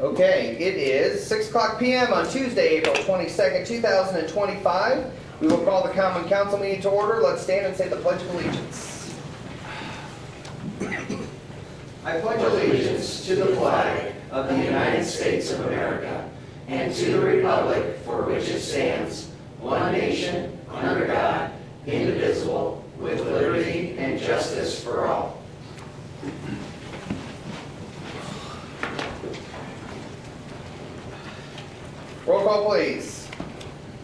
Okay, it is 6 o'clock p.m. on Tuesday, April 22nd, 2025. We will call the common council meeting to order. Let's stand and say the Pledge of Allegiance. I pledge Allegiance to the flag of the United States of America and to the republic for which it stands, one nation, under God, indivisible, with liberty and justice for all. Roll call, please.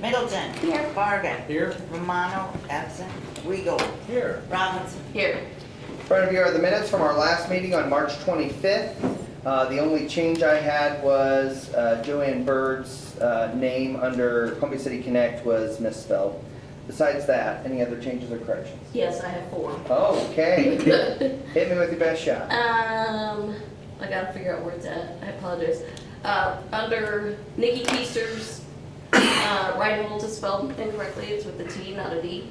Middleton. Here. Varga. Here. Romano, absent. Weigel. Here. Robinson. Here. In front of you are the minutes from our last meeting on March 25th. The only change I had was Joanne Bird's name under Columbia City Connect was misspelled. Besides that, any other changes or corrections? Yes, I have 4. Okay. Hit me with your best shot. I gotta figure out where it's at. I apologize. Under Nikki Keister's Reinhold is spelled incorrectly. It's with a T, not a D.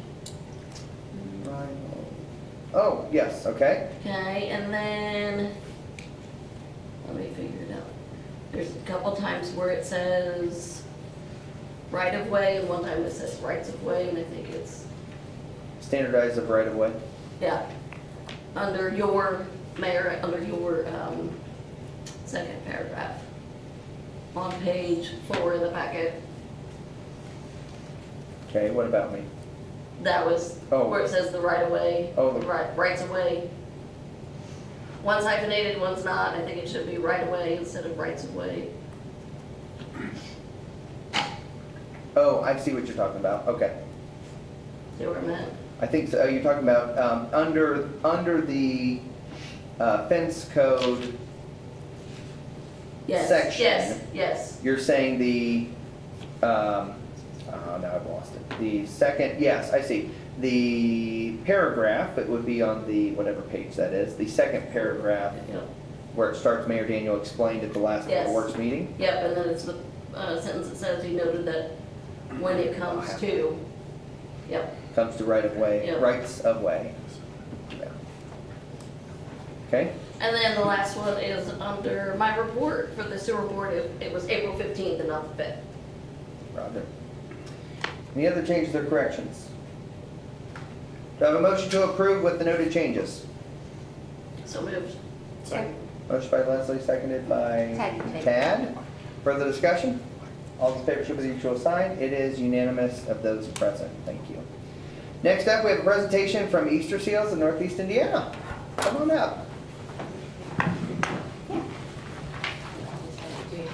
Oh, yes, okay. Okay, and then let me figure it out. There's a couple times where it says right of way, and one time it says rights of way, and I think it's Standardized of right of way. yeah. Under your mayor, under your second paragraph on page 4 of the packet. Okay, what about me? That was Oh. where it says the right of way, Oh, rights of way. One's hyphenated, one's not. I think it should be right of way instead of rights of way. Oh, I see what you're talking about. Okay. See where I'm at? I think so. You're talking about under the fence code Yes. section. Yes. You're saying the, oh, now I've lost it. The second, yes, I see. The paragraph, it would be on the, whatever page that is, the second paragraph Yep. where it starts, Mayor Daniel explained at the last Yes. Works meeting. Yep, and then it's the sentence that says he noted that when it comes to, yep. Comes to right of way, Yep. rights of way. Yeah. Okay, And then the last one is under my report for the sewer board. It was April 15th and not the 5th. Roger. Any other changes or corrections? Do I have a motion to approve with the noted changes? So moved. Motion by Leslie, seconded by Tad. Further discussion? All in favor, show by the usual sign. It is unanimous of those present. Thank you. Next up, we have a presentation from Easter Seals in Northeast Indiana. Come on up.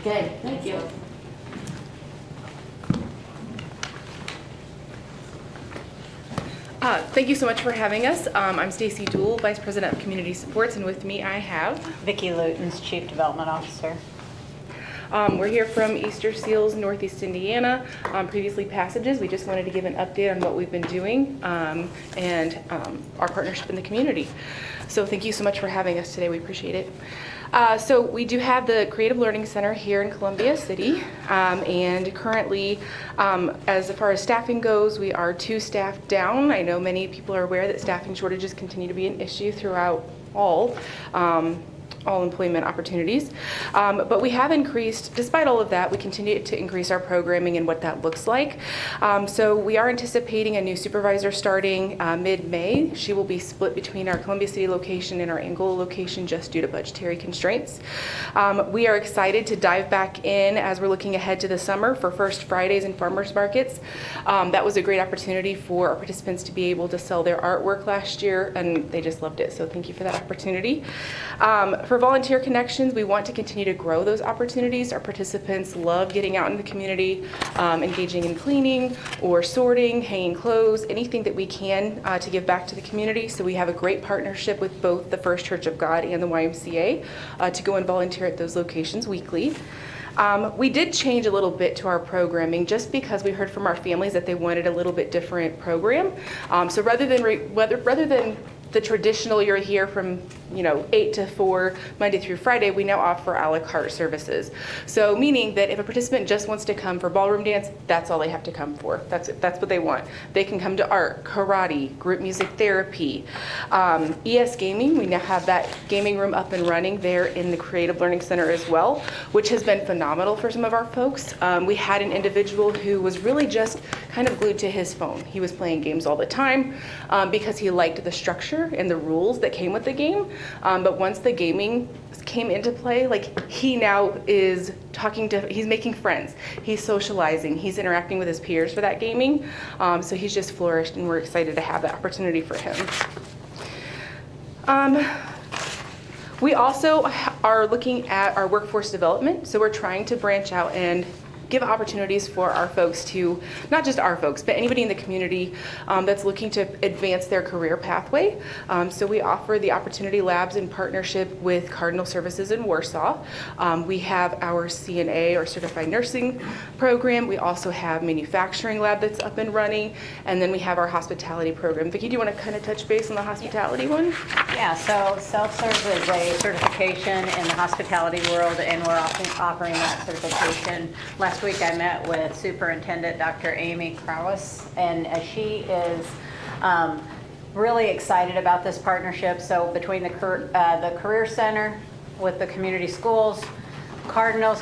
Okay, thank you. Thank you so much for having us. I'm Stacy Dool, Vice President of Community Supports, and with me I have Vicki Lutens, Chief Development Officer. We're here from Easter Seals, Northeast Indiana. Previously Passages. We just wanted to give an update on what we've been doing and our partnership in the community. So thank you so much for having us today. We appreciate it. So we do have the Creative Learning Center here in Columbia City, and currently, as far as staffing goes, we are 2 staff down. I know many people are aware that staffing shortages continue to be an issue throughout all employment opportunities. But we have increased, despite all of that, we continue to increase our programming and what that looks like. So we are anticipating a new supervisor starting mid-May. She will be split between our Columbia City location and our Angola location just due to budgetary constraints. We are excited to dive back in as we're looking ahead to the summer for First Fridays and farmers markets. That was a great opportunity for our participants to be able to sell their artwork last year, and they just loved it. So thank you for that opportunity. For volunteer connections, we want to continue to grow those opportunities. Our participants love getting out in the community, engaging in cleaning or sorting, hanging clothes, anything that we can to give back to the community. So we have a great partnership with both the First Church of God and the YMCA to go and volunteer at those locations weekly. We did change a little bit to our programming just because we heard from our families that they wanted a little bit different program. So rather than the traditional you're here from 8 to 4, Monday through Friday, we now offer a la carte services. So meaning that if a participant just wants to come for ballroom dance, that's all they have to come for. That's what they want. They can come to art, karate, group music therapy, ES Gaming. We now have that gaming room up and running there in the Creative Learning Center as well, which has been phenomenal for some of our folks. We had an individual who was really just kind of glued to his phone. He was playing games all the time because he liked the structure and the rules that came with the game. But once the gaming came into play, like he now is he's making friends, he's socializing, he's interacting with his peers for that gaming. So he's just flourished, and we're excited to have that opportunity for him. We also are looking at our workforce development. So we're trying to branch out and give opportunities for our folks to, not just our folks, but anybody in the community that's looking to advance their career pathway. So we offer the Opportunity Labs in partnership with Cardinal Services in Warsaw. We have our CNA, or Certified Nursing program. We also have Manufacturing Lab that's up and running. And then we have our hospitality program. Vicki, do you want to kind of touch base on the hospitality one? Yeah, so self-serve is a certification in the hospitality world, and we're offering that certification. Last week I met with Superintendent Dr. Amy Krauss, and she is really excited about this partnership. So between the Career Center with the community schools, Cardinals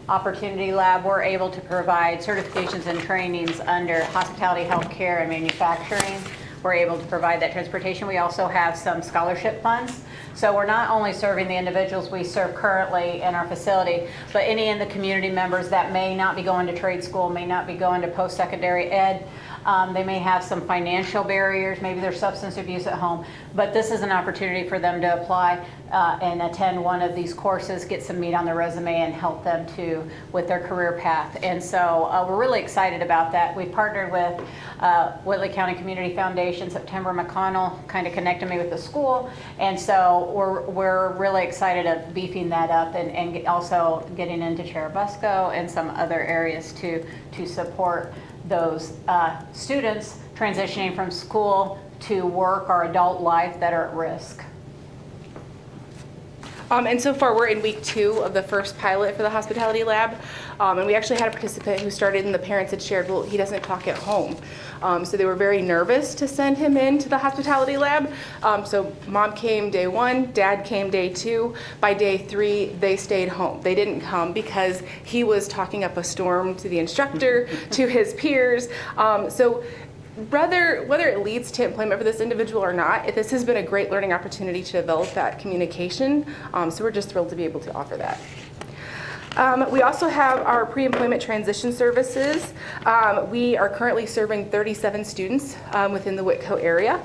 Opportunity Lab, we're able to provide certifications and trainings under hospitality, healthcare, and manufacturing. We're able to provide that transportation. We also have some scholarship funds. So we're not only serving the individuals we serve currently in our facility, but any of the community members that may not be going to trade school, may not be going to post-secondary ed. They may have some financial barriers, maybe there's substance abuse at home, but this is an opportunity for them to apply and attend one of these courses, get some meat on their resume, and help them with their career path. And so we're really excited about that. We've partnered with Whitley County Community Foundation. September McConnell kind of connected me with the school, and so we're really excited of beefing that up and also getting into Cherubusco and some other areas to support those students transitioning from school to work or adult life that are at risk. And so far we're in week 2 of the first pilot for the hospitality lab. And we actually had a participant who started, and the parents had shared, well, he doesn't talk at home. So they were very nervous to send him into the hospitality lab. So mom came day 1, dad came day 2. By day 3, they stayed home. They didn't come because he was talking up a storm to the instructor, to his peers. So whether it leads to employment for this individual or not, this has been a great learning opportunity to develop that communication. So we're just thrilled to be able to offer that. We also have our pre-employment transition services. We are currently serving 37 students within the Whitco area.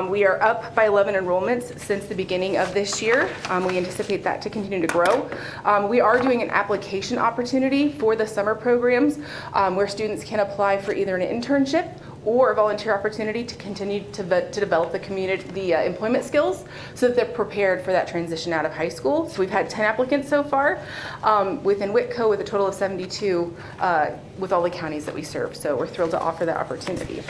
We are up by 11 enrollments since the beginning of this year. We anticipate that to continue to grow. We are doing an application opportunity for the summer programs where students can apply for either an internship or a volunteer opportunity to continue to develop the employment skills so that they're prepared for that transition out of high school. So we've had 10 applicants so far within Whitco, with a total of 72 with all the counties that we serve. So we're thrilled to offer that opportunity.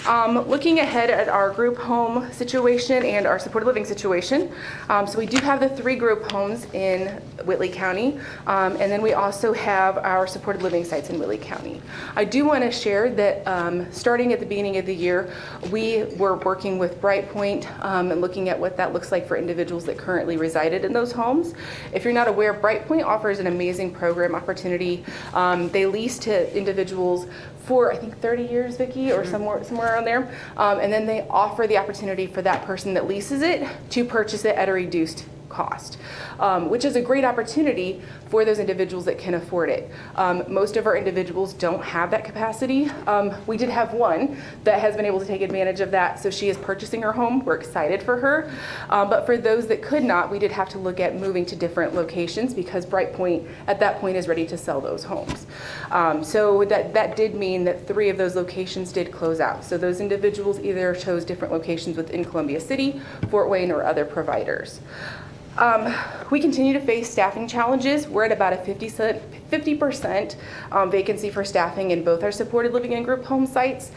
Looking ahead at our group home situation and our supported living situation. So we do have the 3 group homes in Whitley County, and then we also have our supported living sites in Whitley County. I do want to share that starting at the beginning of the year, we were working with BrightPoint and looking at what that looks like for individuals that currently resided in those homes. If you're not aware, BrightPoint offers an amazing program opportunity. They lease to individuals for, I think, 30 years, Vicki, or somewhere around there. And then they offer the opportunity for that person that leases it to purchase it at a reduced cost, which is a great opportunity for those individuals that can afford it. Most of our individuals don't have that capacity. We did have one that has been able to take advantage of that, so she is purchasing her home. We're excited for her. But for those that could not, we did have to look at moving to different locations because BrightPoint at that point is ready to sell those homes. So that did mean that 3 of those locations did close out. So those individuals either chose different locations within Columbia City, Fort Wayne, or other providers. We continue to face staffing challenges. We're at about a 50% vacancy for staffing in both our supported living and group home sites.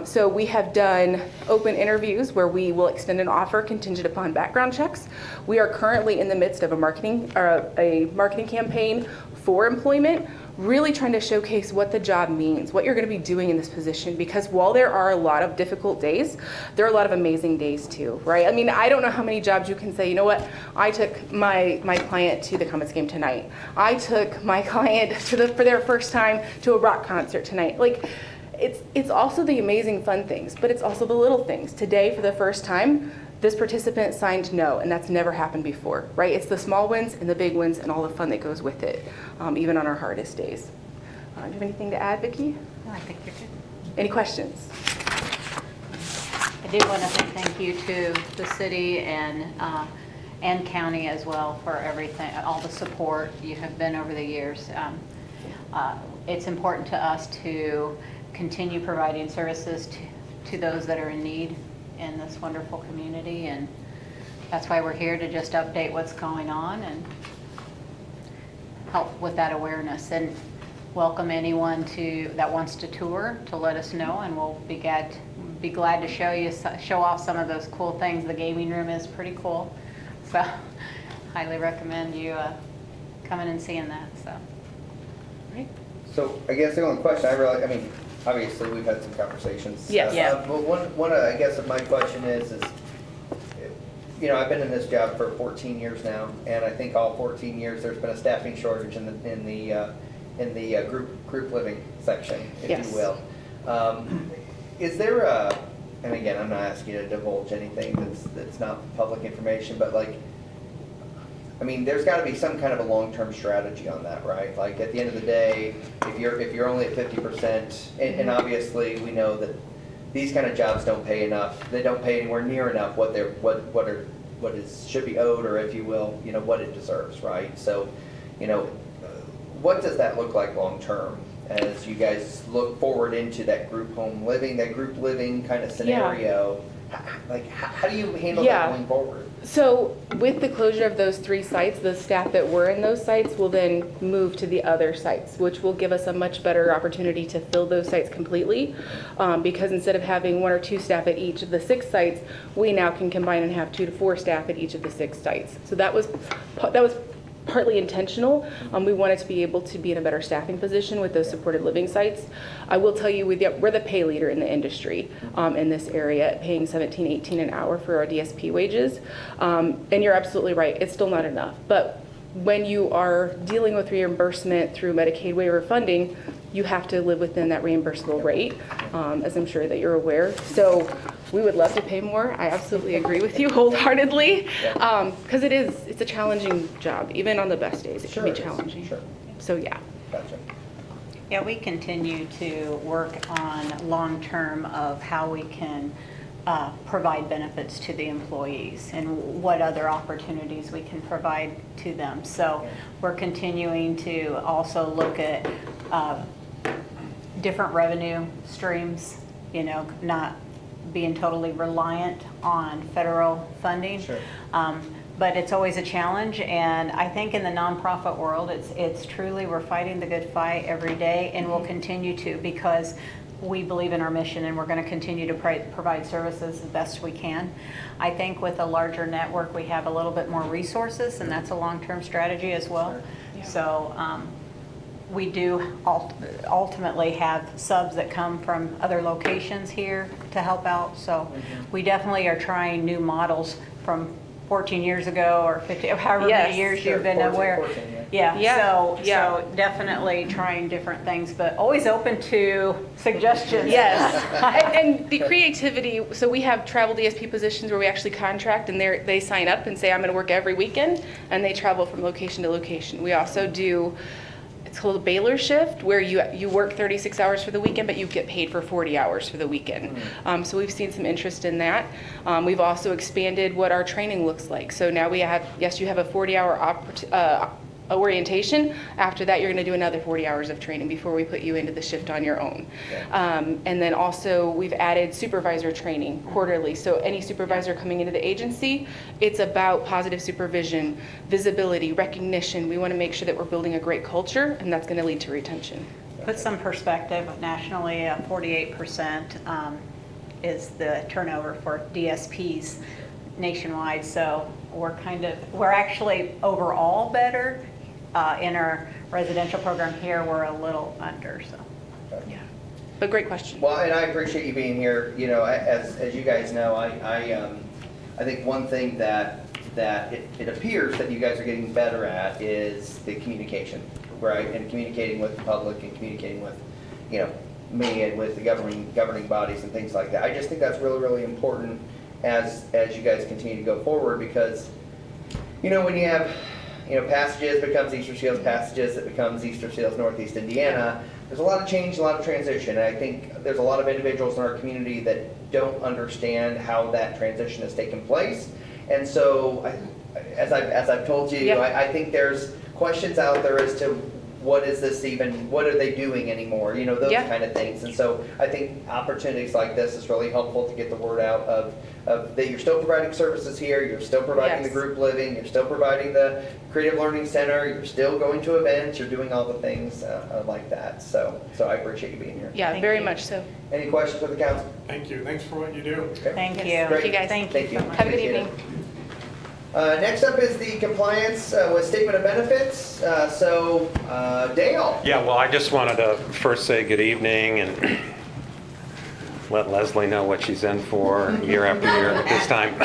So we have done open interviews where we will extend an offer contingent upon background checks. We are currently in the midst of a marketing campaign for employment, really trying to showcase what the job means, what you're going to be doing in this position, because while there are a lot of difficult days, there are a lot of amazing days too, right? I mean, I don't know how many jobs you can say, you know what, I took my client to the Comets game tonight. I took my client for their first time to a rock concert tonight. Like, it's also the amazing fun things, but it's also the little things. Today, for the first time, this participant signed no, and that's never happened before, right? It's the small wins and the big wins and all the fun that goes with it, even on our hardest days. Do you have anything to add, Vicki? No, I think you're good. Any questions? I do want to say thank you to the city and county as well for everything, all the support you have been over the years. It's important to us to continue providing services to those that are in need in this wonderful community, and that's why we're here, to just update what's going on and help with that awareness, and welcome anyone that wants to tour to let us know, and we'll be glad to show off some of those cool things. The gaming room is pretty cool, so highly recommend you coming and seeing that. So, Right. So I guess the only question I mean, obviously we've had some conversations. Yes. Yeah. But one I guess of my question is, you know, I've been in this job for 14 years now, and I think all 14 years there's been a staffing shortage in the group living section, if Yes. you will. Is there and again, I'm not asking you to divulge anything that's not public information, but like, I mean, there's got to be some kind of a long-term strategy on that, right? Like, at the end of the day, if you're only at 50%, and obviously we know that these kind of jobs don't pay enough. They don't pay anywhere near enough what should be owed, or if you will, you know, what it deserves, right? So, you know, what does that look like long-term as you guys look forward into that group living kind of scenario? Like, how do you handle that going forward? So with the closure of those 3 sites, the staff that were in those sites will then move to the other sites, which will give us a much better opportunity to fill those sites completely. Because instead of having 1 or 2 staff at each of the 6 sites, we now can combine and have 2 to 4 staff at each of the 6 sites. So that was partly intentional. We wanted to be able to be in a better staffing position with those supported living sites. I will tell you, we're the pay leader in the industry in this area, paying $17, $18 an hour for our DSP wages. And you're absolutely right, it's still not enough. But when you are dealing with reimbursement through Medicaid waiver funding, you have to live within that reimbursable rate, as I'm sure that you're aware. So we would love to pay more. I absolutely agree with you wholeheartedly, because it's a challenging job. Even on the best days, it can be challenging. Sure. So yeah. Gotcha. yeah, we continue to work on long-term of how we can provide benefits to the employees and what other opportunities we can provide to them. So we're continuing to also look at different revenue streams, you know, not being totally reliant on federal funding. Sure. But it's always a challenge, and I think in the nonprofit world, it's truly, we're fighting the good fight every day, and we'll continue to, because we believe in our mission, and we're going to continue to provide services as best we can. I think with a larger network, we have a little bit more resources, and that's a long-term strategy as well. Sure. Yeah. So we do ultimately have subs that come from other locations here to help out. So we definitely are trying new models from 14 years ago or 50, however many years you've been 14, aware. 14, yeah. So definitely trying different things, but always open to suggestions. Yes, and the creativity, so we have travel DSP positions where we actually contract, and they sign up and say, I'm gonna work every weekend, and they travel from location to location. We also do, it's called a Baylor shift, where you work 36 hours for the weekend, but you get paid for 40 hours for the weekend. So we've seen some interest in that. We've also expanded what our training looks like. So now we have, yes, you have a 40-hour orientation. After that, you're going to do another 40 hours of training before we put you into the shift on your own. And then also, we've added supervisor training quarterly. So any supervisor coming into the agency, it's about positive supervision, visibility, recognition. We want to make sure that we're building a great culture, and that's going to lead to retention. Put some perspective, nationally, 48% is the turnover for DSPs nationwide. So we're actually overall better. In our residential program here, we're a little under, so. Yeah, but great question. Well, and I appreciate you being here. You know, as you guys know, I think one thing that it appears that you guys are getting better at is the communication, right? And communicating with the public and communicating with, you know, me and with the governing bodies and things like that. I just think that's really, really important as you guys continue to go forward, because, you know, when you have, you know, Passages becomes Easter Seals, Passages that becomes Easter Seals Northeast Indiana, there's a lot of change, a lot of transition, and I think there's a lot of individuals in our community that don't understand how that transition has taken place. And so, as I've told you, Yep. I think there's questions out there as to what is this even, what are they doing anymore, you know, those Yeah. kind of things. And so I think opportunities like this is really helpful to get the word out of that you're still providing services here, you're still providing the Yes. group living, you're still providing the Creative Learning Center, you're still going to events, you're doing all the things like that. So I appreciate you being here. Yeah, Thank very you. much so. Any questions for the council? Thank you. Thanks for what you do. Okay. Thank you. Yes. Thank you, guys. Thank Thank you you. so much. Have a good Appreciate it. evening. Next up is the compliance with statement of benefits. Dale. Yeah, well, I just wanted to first say good evening and let Leslie know what she's in for year after year at this time.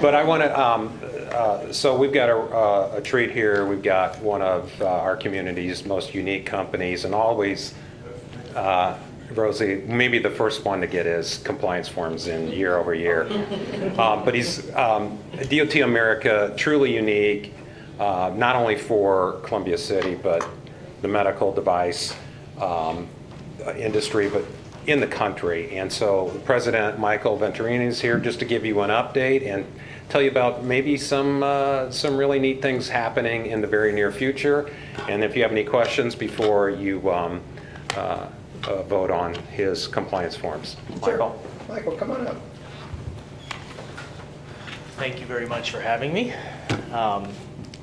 But I want to, so we've got a treat here. We've got one of our community's most unique companies, and always, Rosie, maybe the first one to get his compliance forms in year over year. But he's DOT America, truly unique, not only for Columbia City, but the medical device industry, but in the country. And so President Michael Venturini is here just to give you an update and tell you about maybe some really neat things happening in the very near future. And if you have any questions before you vote on his compliance forms. Michael? Michael, come on up. Thank you very much for having me.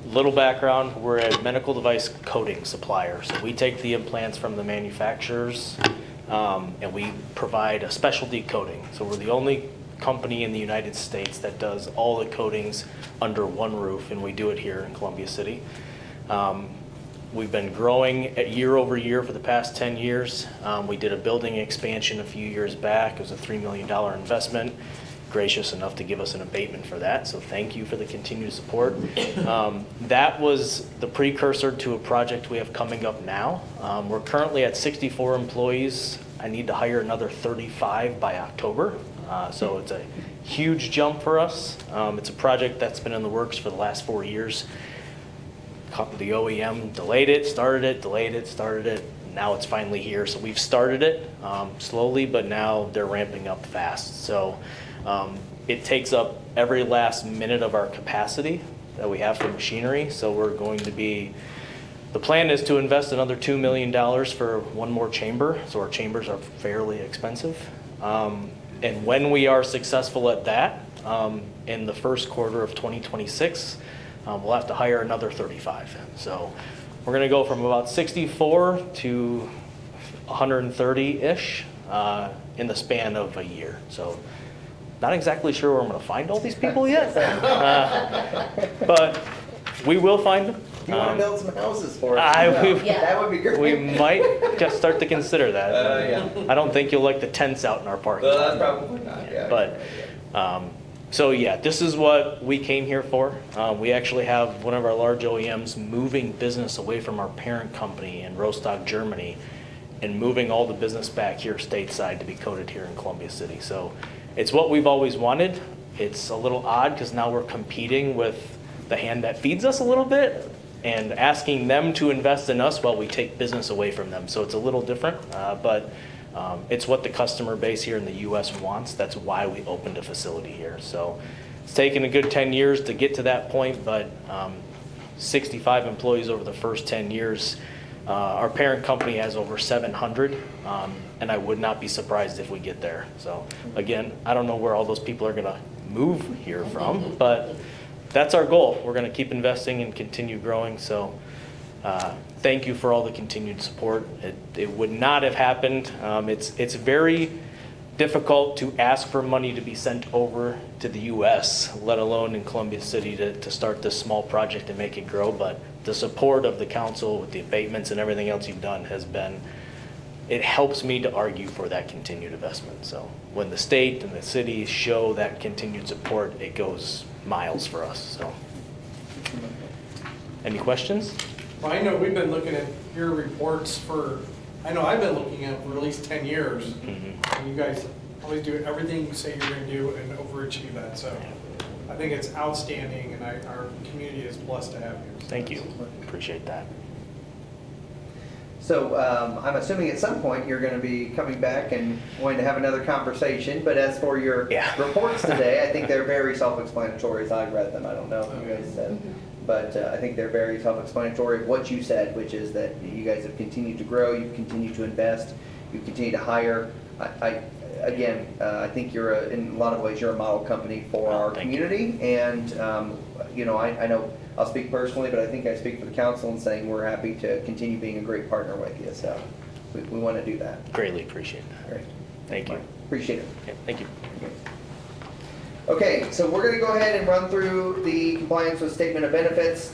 Little background, we're a medical device coating supplier. So we take the implants from the manufacturers and we provide a specialty coating. So we're the only company in the United States that does all the coatings under one roof, and we do it here in Columbia City. We've been growing at year over year for the past 10 years. We did a building expansion a few years back. It was a $3 million investment. Gracious enough to give us an abatement for that, so thank you for the continued support. That was the precursor to a project we have coming up now. We're currently at 64 employees. I need to hire another 35 by October, so it's a huge jump for us. It's a project that's been in the works for the last 4 years. The OEM delayed it, started it, delayed it, started it. Now it's finally here, so we've started it slowly, but now they're ramping up fast. So it takes up every last minute of our capacity that we have for machinery. So we're going to be, the plan is to invest another $2 million for one more chamber. So our chambers are fairly expensive. And when we are successful at that, in the first quarter of 2026, we'll have to hire another 35. So we're going to go from about 64 to 130-ish in the span of a year. So not exactly sure where I'm going to find all these people yet, but we will find them. You want to build some houses for us? That would be great. We might just start to consider that. Yeah. I don't think you'll like the tents out in our parking lot. That's probably not, yeah. But, so yeah, this is what we came here for. We actually have one of our large OEMs moving business away from our parent company in Rostock, Germany, and moving all the business back here stateside to be coated here in Columbia City. So it's what we've always wanted. It's a little odd because now we're competing with the hand that feeds us a little bit and asking them to invest in us while we take business away from them. So it's a little different, but it's what the customer base here in the U.S. wants. That's why we opened a facility here. So it's taken a good 10 years to get to that point, but 65 employees over the first 10 years. Our parent company has over 700, and I would not be surprised if we get there. So again, I don't know where all those people are going to move here from, but that's our goal. We're going to keep investing and continue growing. So thank you for all the continued support. It would not have happened. It's very difficult to ask for money to be sent over to the U.S., let alone in Columbia City to start this small project and make it grow. But the support of the council with the abatements and everything else you've done has been, it helps me to argue for that continued investment. So when the state and the city show that continued support, it goes miles for us. So, any questions? Well, I know we've been looking at your reports I know I've been looking at for at least 10 years. Mm-hmm. And you guys always do everything you say you're gonna do and overachieve that, so I think it's outstanding, and our community is blessed to have you. Thank you. Appreciate that. So I'm assuming at some point you're going to be coming back and wanting to have another conversation. But as for your reports today, I think they're very self-explanatory as I read them. I don't know if you guys said, but I think they're very self-explanatory of what you said, which is that you guys have continued to grow, you've continued to invest, you've continued to hire. I think you're in a lot of ways you're a model company for our community, and I know I'll speak personally, but I think I speak for the council in saying we're happy to continue being a great partner with you. So we want to do that. Greatly appreciate that. Great. Thank you. Appreciate it. Yeah, thank you. Okay, so we're going to go ahead and run through the compliance with statement of benefits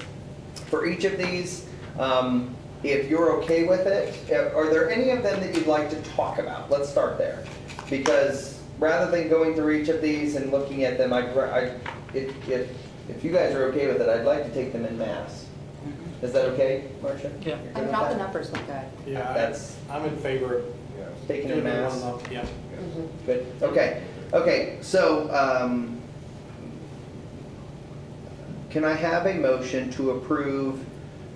for each of these. If you're okay with it, are there any of them that you'd like to talk about? Let's start there. Because rather than going through each of these and looking at them, if you guys are okay with it, I'd like to take them in mass. Is that okay, Marcia? Yeah. And not the numbers look good. Yeah, I'm in favor of taking in doing it mass. one month, yeah. Good, okay. Okay, so can I have a motion to approve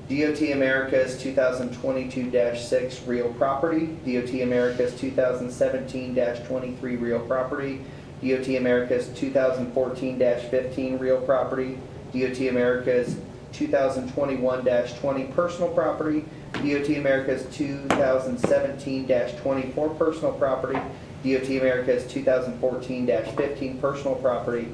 DOT America's 2022-6 real property, DOT America's 2017-23 real property, DOT America's 2014-15 real property, DOT America's 2021-20 personal property, DOT America's 2017-24 personal property, DOT America's 2014-15 personal property,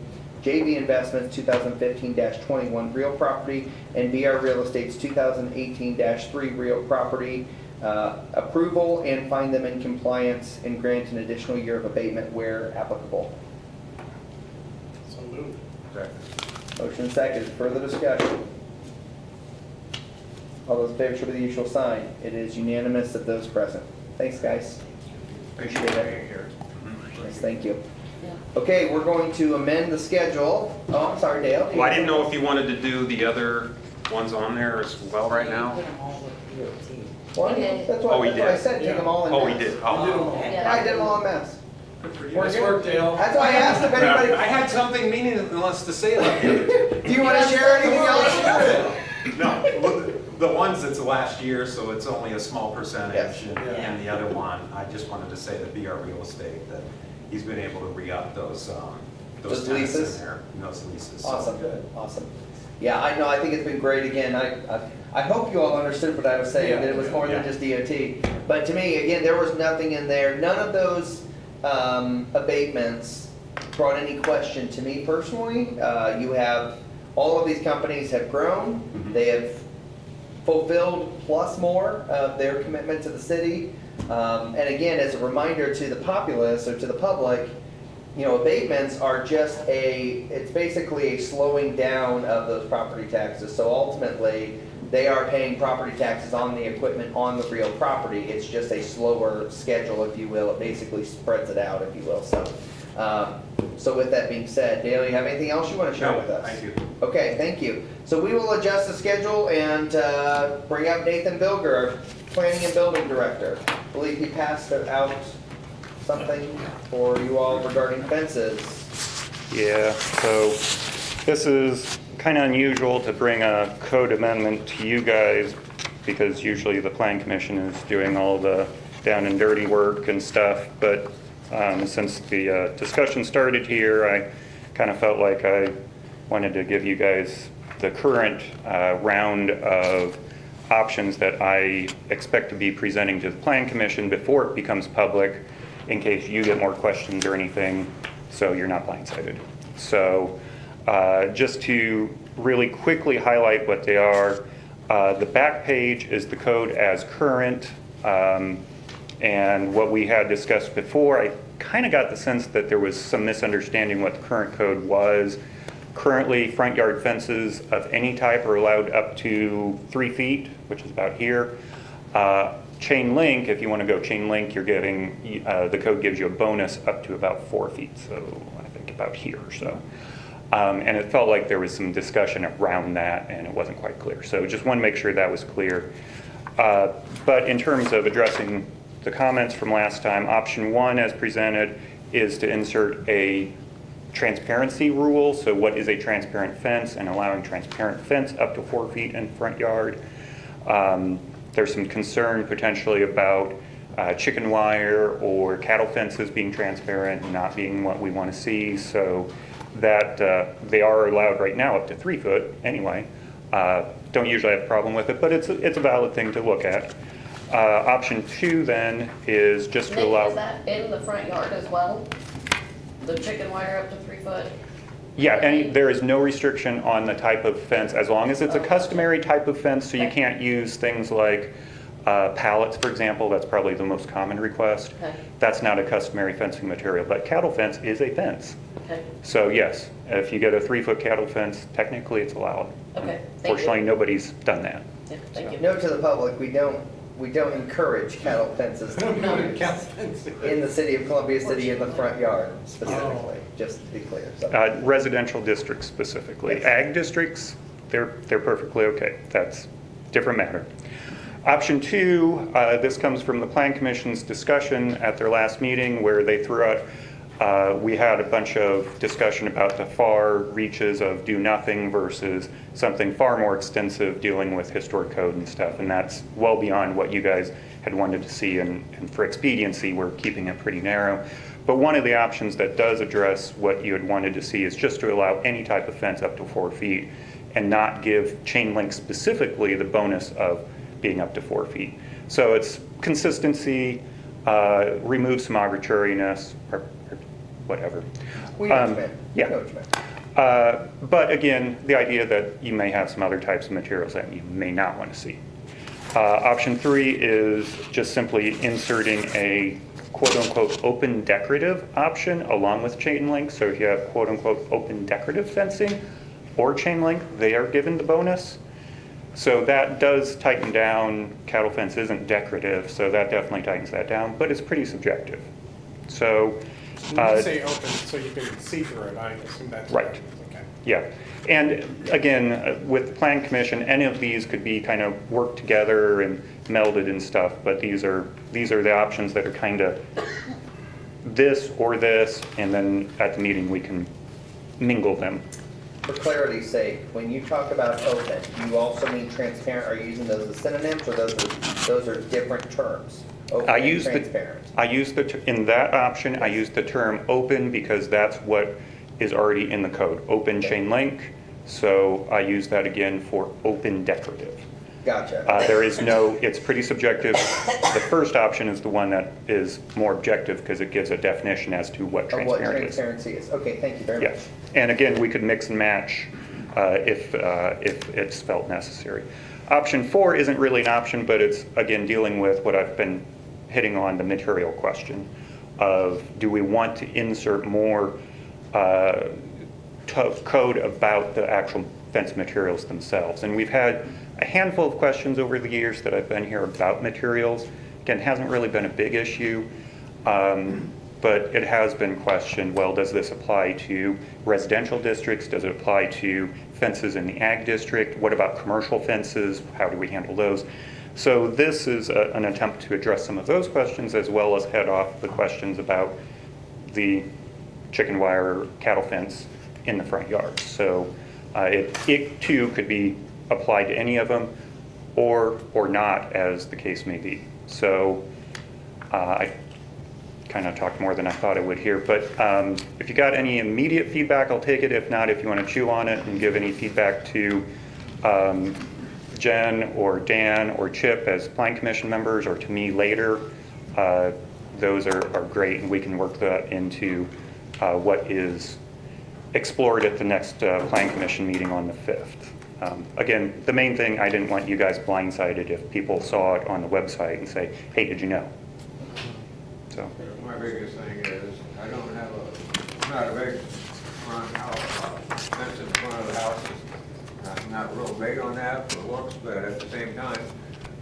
JV Investments 2015-21 real property, and BR Real Estate's 2018-3 real property. Approval and find them in compliance and grant an additional year of abatement where applicable. So moved. Motion second. Further discussion? All those in favor show by the usual sign. It is unanimous of those present. Thanks, guys. Appreciate it. Yes, thank you. Okay, we're going to amend the schedule. Oh, I'm sorry, Dale. Well, I didn't know if you wanted to do the other ones on there as well right now. Well, Okay. that's what, Oh, we that's what I did. said, take them all in Oh, we mass. did. You did them all. I did them all in mass. Nice work, Dale. That's why I asked if anybody, I had something meaningless to say about the other two. do you want to share anything else? No, well, the ones that's the last year, so it's only a small percentage. Yes. And the other one, I just wanted to say that BR Real Estate, that he's been able to re-up those Those tenants leases? in there. Those leases. So- Awesome, awesome. Yeah, I know, I think it's been great again. I hope you all understood what I was saying, that it was more than just DOT. But to me, again, there was nothing in there, none of those abatements brought any question to me personally. You have, all of these companies have grown, they have fulfilled plus more of their commitment to the city. And again, as a reminder to the populace or to the public, you know, abatements are just it's basically a slowing down of those property taxes. So ultimately, they are paying property taxes on the equipment on the real property. It's just a slower schedule, if you will. It basically spreads it out, if you will. So with that being said, Dale, you have anything else you want to share with us? Thank you. Okay, thank you. So we will adjust the schedule and bring up Nathan Bilger, our Planning and Building Director. I believe he passed out something for you all regarding fences. Yeah, so this is kind of unusual to bring a code amendment to you guys because usually the Plan Commission is doing all the down and dirty work and stuff, but since the discussion started here, I kind of felt like I wanted to give you guys the current round of options that I expect to be presenting to the Plan Commission before it becomes public, in case you get more questions or anything, so you're not blindsided. So just to really quickly highlight what they are, the back page is the code as current, and what we had discussed before, I kind of got the sense that there was some misunderstanding what the current code was. Currently, front yard fences of any type are allowed up to 3 feet, which is about here. Chain link, if you want to go chain link, you're getting, the code gives you a bonus up to about 4 feet, so I think about here or so. And it felt like there was some discussion around that and it wasn't quite clear. So just want to make sure that was clear. But in terms of addressing the comments from last time, option 1 as presented is to insert a transparency rule. So what is a transparent fence, and allowing transparent fence up to 4 feet in front yard. There's some concern potentially about chicken wire or cattle fences being transparent and not being what we want to see. So that they are allowed right now up to 3 foot anyway. Don't usually have a problem with it, but it's a valid thing to look at. Option 2 then is just to Nick, allow. is that in the front yard as well? The chicken wire up to 3 foot? Yeah, there is no restriction on the type of fence, as long as it's a customary type of fence, so you Okay. can't use things like pallets, for example. That's probably the most common request. Okay. That's not a customary fencing material, but cattle fence is a fence. Okay, So yes, if you get a 3-foot cattle fence, technically it's allowed. okay, thank you. Fortunately, nobody's done that. Yeah, thank you. Note to the public, we don't encourage cattle fences in the city of Columbia City in the front yard specifically, just to be clear. So, Residential districts specifically. Yes. Ag districts, they're perfectly okay. That's a different matter. Option 2, this comes from the Plan Commission's discussion at their last meeting, where they threw out, we had a bunch of discussion about the far reaches of do nothing versus something far more extensive dealing with historic code and stuff, and that's well beyond what you guys had wanted to see, and for expediency, we're keeping it pretty narrow. But one of the options that does address what you had wanted to see is just to allow any type of fence up to 4 feet and not give chain link specifically the bonus of being up to 4 feet. So it's consistency, remove some arbitrariness, or whatever. we know what you meant. yeah. We know what you meant. But again, the idea that you may have some other types of materials that you may not want to see. Option 3 is just simply inserting a quote-unquote open decorative option along with chain link. So if you have quote-unquote open decorative fencing or chain link, they are given the bonus. So that does tighten down. Cattle fence isn't decorative, so that definitely tightens that down, but it's pretty subjective. So When you say open, so you can see through it, I assume that's what Right. that means, okay. yeah. And again, with the Plan Commission, any of these could be kind of worked together and melded and stuff, but these are the options that are kind of this or this, and then at the meeting we can mingle them. For clarity's sake, when you talk about open, do you also mean transparent? Are you using those as synonyms, or those are different terms? Open I and use transparent. in that option, I use the term open because that's what is already in the code, open chain link. So I use that again for open decorative. Gotcha. There is no, it's pretty subjective. The first option is the one that is more objective because it gives a definition as to what Of what transparent is. transparency is. Okay, thank you very much. Yes, and again, we could mix and match if it's felt necessary. Option 4 isn't really an option, but it's, again, dealing with what I've been hitting on, the material question of, do we want to insert more code about the actual fence materials themselves? And we've had a handful of questions over the years that I've been here about materials. Again, it hasn't really been a big issue. But it has been questioned, well, does this apply to residential districts? Does it apply to fences in the ag district? What about commercial fences? How do we handle those? So this is an attempt to address some of those questions, as well as head off the questions about the chicken wire cattle fence in the front yard. So it too could be applied to any of them, or not, as the case may be. So I kind of talked more than I thought I would here. But if you got any immediate feedback, I'll take it. If not, if you want to chew on it and give any feedback to Jen or Dan or Chip as Plan Commission members, or to me later, those are great, and we can work that into what is explored at the next Plan Commission meeting on the 5th. Again, the main thing, I didn't want you guys blindsided if people saw it on the website and say, hey, did you know? So. My biggest thing is, I'm not a big front house, fence in front of the house. I'm not real big on that for looks, but at the same time,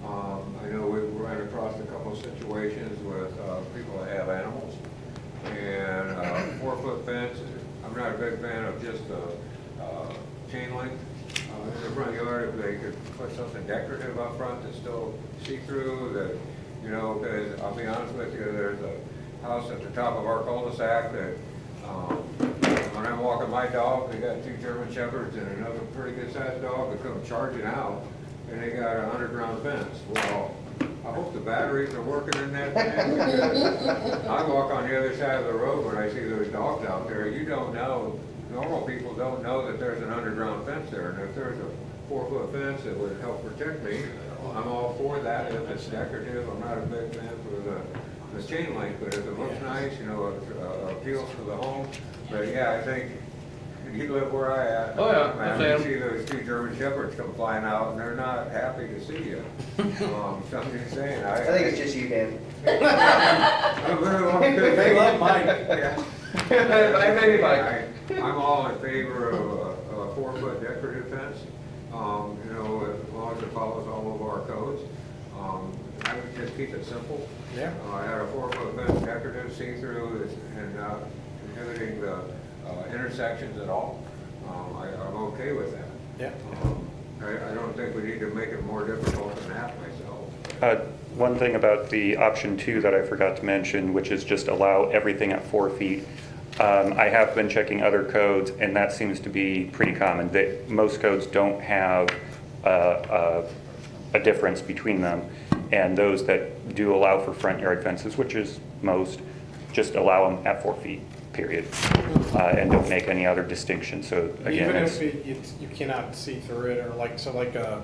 I know we've run across a couple of situations with people that have animals. And 4-foot fence, I'm not a big fan of just chain link in the front yard. If they could put something decorative up front that's still see-through, that, you know, because I'll be honest with you, there's a house at the top of our cul-de-sac that when I'm walking my dog, they got 2 German Shepherds and another pretty good-sized dog that come charging out, and they got an underground fence. Well, I hope the batteries are working in that thing, because I walk on the other side of the road when I see those dogs out there. You don't know, normal people don't know that there's an underground fence there, and if there's a 4-foot fence that would help protect me, I'm all for that. If it's decorative, I'm not a big fan for the chain link, but if it looks nice, you know, it appeals to the home. But yeah, I think you live where I at. Oh, yeah, Man, you see those 2 German Shepherds come flying out, and they're not happy to see you. So I'm just saying. I think it's just you, Dan. They love Mike. Yeah. Maybe Mike. I'm all in favor of a 4-foot decorative fence, you know, as long as it follows all of our codes. I would just keep it simple. Yeah. I had a 4-foot fence, decorative, see-through, and not inhibiting the intersections at all. I'm okay with that. Yeah. I don't think we need to make it more difficult than that myself. One thing about the option 2 that I forgot to mention, which is just allow everything at 4 feet. I have been checking other codes, and that seems to be pretty common. That most codes don't have a difference between them, and those that do allow for front yard fences, which is most, just allow them at 4 feet, period, and don't make any other distinction. So again, Even if you cannot see through it, or like a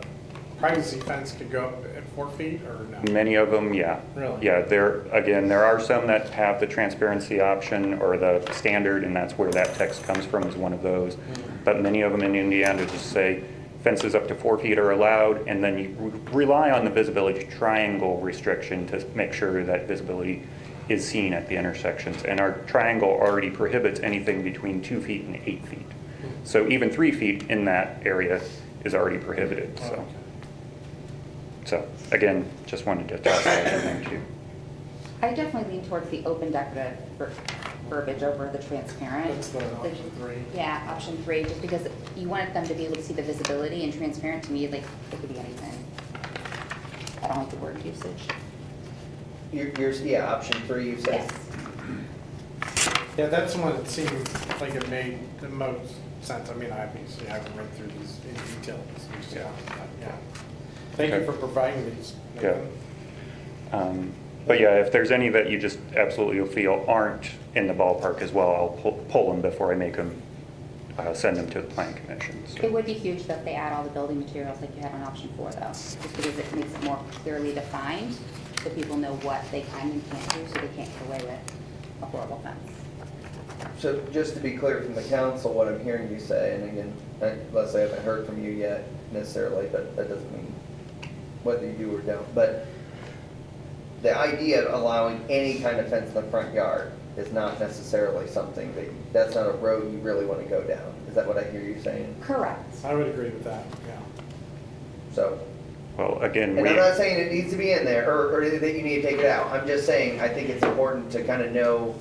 privacy fence could go up at 4 feet, or no? many of them, yeah. Really? Yeah, there are some that have the transparency option or the standard, and that's where that text comes from, is one of those. But many of them in Indiana just say fences up to 4 feet are allowed, and then you rely on the visibility triangle restriction to make sure that visibility is seen at the intersections. And our triangle already prohibits anything between 2 feet and 8 feet. So even 3 feet in that area is already prohibited, so. Okay. So, again, just wanted to toss that in there too. I definitely lean towards the open decorative verbiage over the transparent. That's the option 3. Yeah, option 3, just because you want them to be able to see the visibility, and transparent to me, like, it could be anything. I don't like the word usage. Yeah, option 3, you said. Yes. Yeah, that's the one that seemed like it made the most sense. I mean, obviously, I haven't read through these in detail. Yeah. Thank you for providing these. Yeah. But yeah, if there's any that you just absolutely feel aren't in the ballpark as well, I'll pull them before I make them, send them to the Plan Commission. So. It would be huge that they add all the building materials like you had on option 4, though, just because it makes it more clearly defined, so people know what they can and can't do, so they can't get away with a horrible fence. So just to be clear from the council, what I'm hearing you say, and again, Leslie, I haven't heard from you yet necessarily, but that doesn't mean whether you do or don't. But the idea of allowing any kind of fence in the front yard is not necessarily something that's not a road you really want to go down. Is that what I hear you saying? Correct. I would agree with that, yeah. So. Well, again, And I'm not saying it needs to be in there, or that you need to take it out. I'm just saying, I think it's important to kind of know